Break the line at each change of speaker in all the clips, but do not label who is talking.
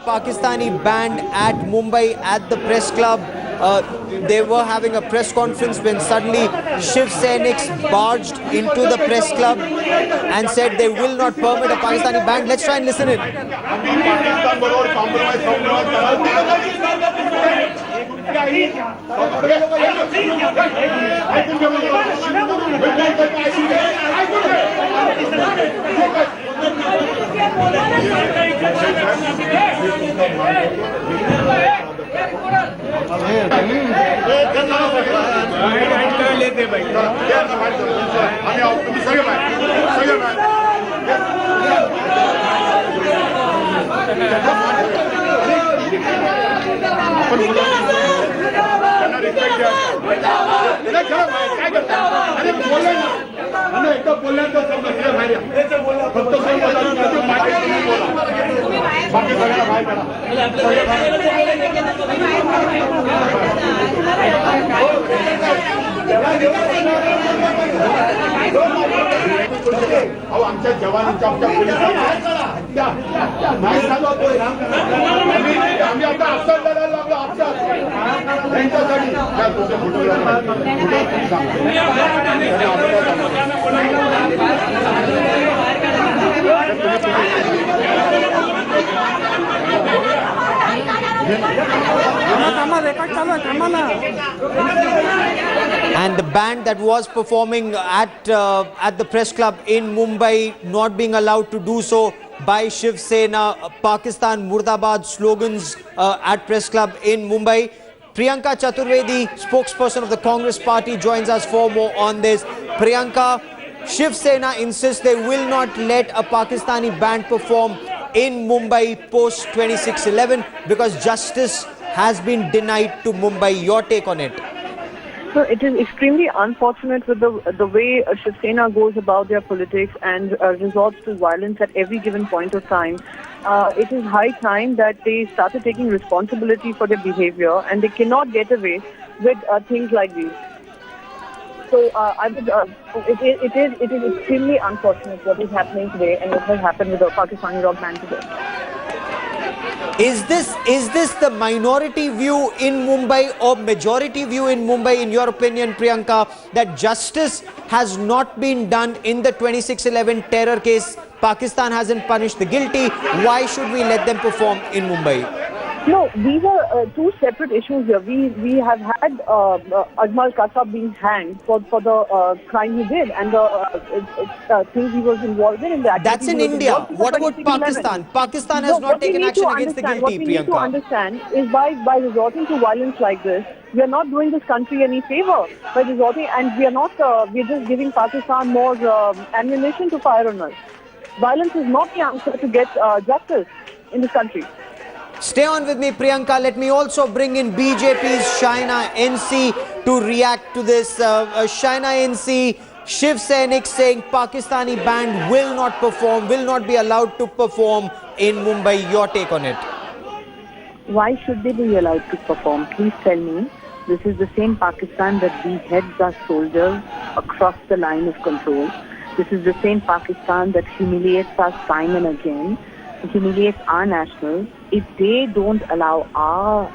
Pakistani band at Mumbai at the press club. They were having a press conference when suddenly Shiv Sainiks barged into the press club and said they will not permit a Pakistani band. Let's try and listen in.
आमच्या जवानांच्या आमच्या पोलिसांच्या नाही चालवतोय आम्ही आता अफसर द्यायला लागलो अफसर त्यांच्यासाठी
And the band that was performing at the press club in Mumbai not being allowed to do so by Shiv Sena, Pakistan Murdabad slogans at press club in Mumbai. Priyanka Chaturvedi, spokesperson of the Congress party, joins us for more on this. Priyanka, Shiv Sena insists they will not let a Pakistani band perform in Mumbai post 26/11 because justice has been denied to Mumbai. Your take on it?
So it is extremely unfortunate with the way Shiv Sena goes about their politics and resorts to violence at every given point of time. It is high time that they started taking responsibility for their behavior, and they cannot get away with things like these. So it is extremely unfortunate what is happening today and what has happened with the Pakistani rock band today.
Is this the minority view in Mumbai or majority view in Mumbai, in your opinion, Priyanka, that justice has not been done in the 26/11 terror case? Pakistan hasn't punished the guilty. Why should we let them perform in Mumbai?
No, these are two separate issues here. We have had Ajmal Kasab being hanged for the crime he did and the things he was involved in.
That's in India. What about Pakistan? Pakistan has not taken action against the guilty,
Priyanka. What we need to understand is by resorting to violence like this, we are not doing this country any favor by resorting, and we are not. We are just giving Pakistan more ammunition to fire on us. Violence is not the answer to get justice in this country.
Stay on with me, Priyanka. Let me also bring in BJP's Shaina NC to react to this. Shaina NC, Shiv Sainik saying Pakistani band will not perform, will not be allowed to perform in Mumbai. Your take on it?
Why should they be allowed to perform? Please tell me. This is the same Pakistan that beheads our soldiers across the line of control. This is the same Pakistan that humiliates us time and again. Humiliates our nationals. If they don't allow our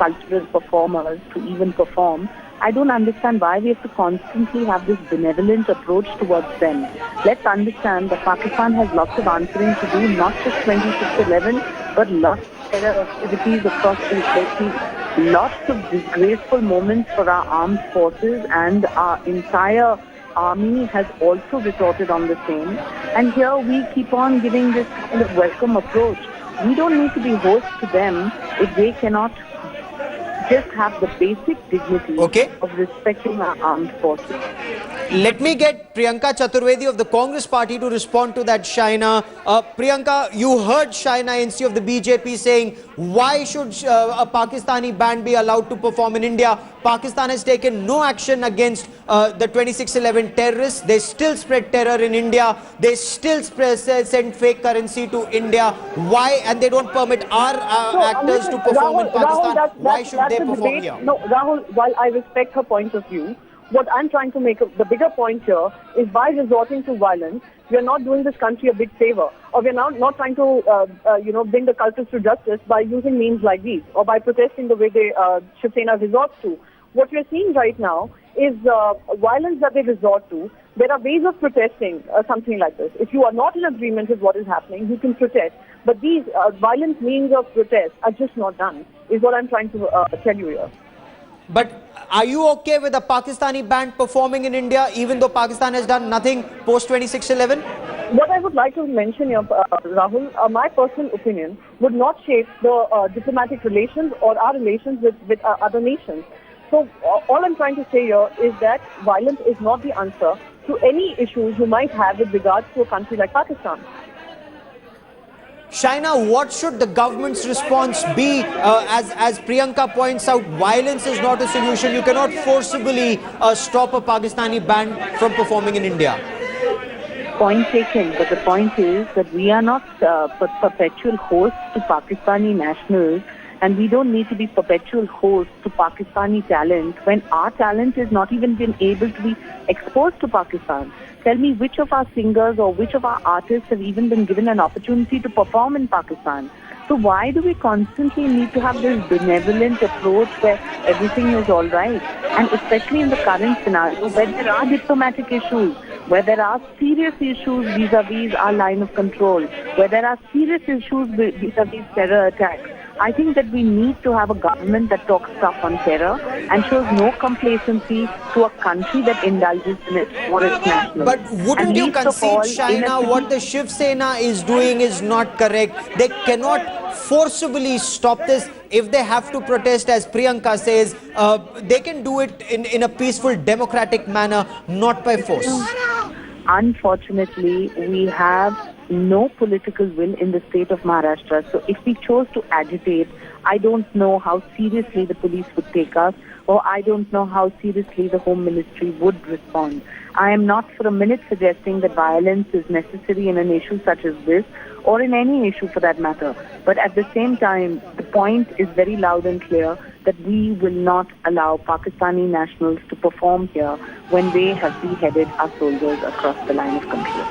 cultural performers to even perform, I don't understand why we have to constantly have this benevolent approach towards them. Let's understand that Pakistan has lots of answering to do, not just 26/11, but lots of terror activities across the country, lots of disgraceful moments for our armed forces, and our entire army has also retorted on the same. And here we keep on giving this kind of welcome approach. We don't need to be hosts to them if they cannot just have the basic dignity of respecting our armed forces.
Let me get Priyanka Chaturvedi of the Congress party to respond to that, Shaina. Priyanka, you heard Shaina NC of the BJP saying, why should a Pakistani band be allowed to perform in India? Pakistan has taken no action against the 26/11 terrorists. They still spread terror in India. They still send fake currency to India. Why? And they don't permit our actors to perform in Pakistan. Why should they perform here?
No, Rahul, while I respect her point of view, What I'm trying to make the bigger point here is by resorting to violence, we are not doing this country a big favor, or we are not trying to bring the culprits to justice by using means like these, or by protesting the way Shiv Sena resorts to. What we're seeing right now is violence that they resort to. There are ways of protesting something like this. If you are not in agreement with what is happening, you can protest. But these violent means of protest are just not done, is what I'm trying to tell you here.
But are you okay with a Pakistani band performing in India, even though Pakistan has done nothing post 26/11?
What I would like to mention here, Rahul, my personal opinion would not shape the diplomatic relations or our relations with other nations. So all I'm trying to say here is that violence is not the answer to any issues you might have with regards to a country like Pakistan.
Shaina, what should the government's response be? As Priyanka points out, violence is not a solution. You cannot forcibly stop a Pakistani band from performing in India.
Point taken, but the point is that we are not perpetual hosts to Pakistani nationals, and we don't need to be perpetual hosts to Pakistani talent when our talent has not even been able to be exposed to Pakistan. Tell me which of our singers or which of our artists have even been given an opportunity to perform in Pakistan. So why do we constantly need to have this benevolent approach where everything is all right? And especially in the current scenario where there are diplomatic issues, where there are serious issues vis-a-vis our line of control, where there are serious issues vis-a-vis terror attacks. I think that we need to have a government that talks tough on terror and shows no complacency to a country that indulges in it for its nationals.
But wouldn't you concede, Shaina, what the Shiv Sena is doing is not correct? They cannot forcibly stop this. If they have to protest, as Priyanka says, they can do it in a peaceful, democratic manner, not by force.
Unfortunately, we have no political will in the state of Maharashtra. So if we chose to agitate, I don't know how seriously the police would take us, or I don't know how seriously the Home Ministry would respond. I am not for a minute suggesting that violence is necessary in an issue such as this, or in any issue for that matter. But at the same time, the point is very loud and clear that we will not allow Pakistani nationals to perform here when they have beheaded our soldiers across the line of control.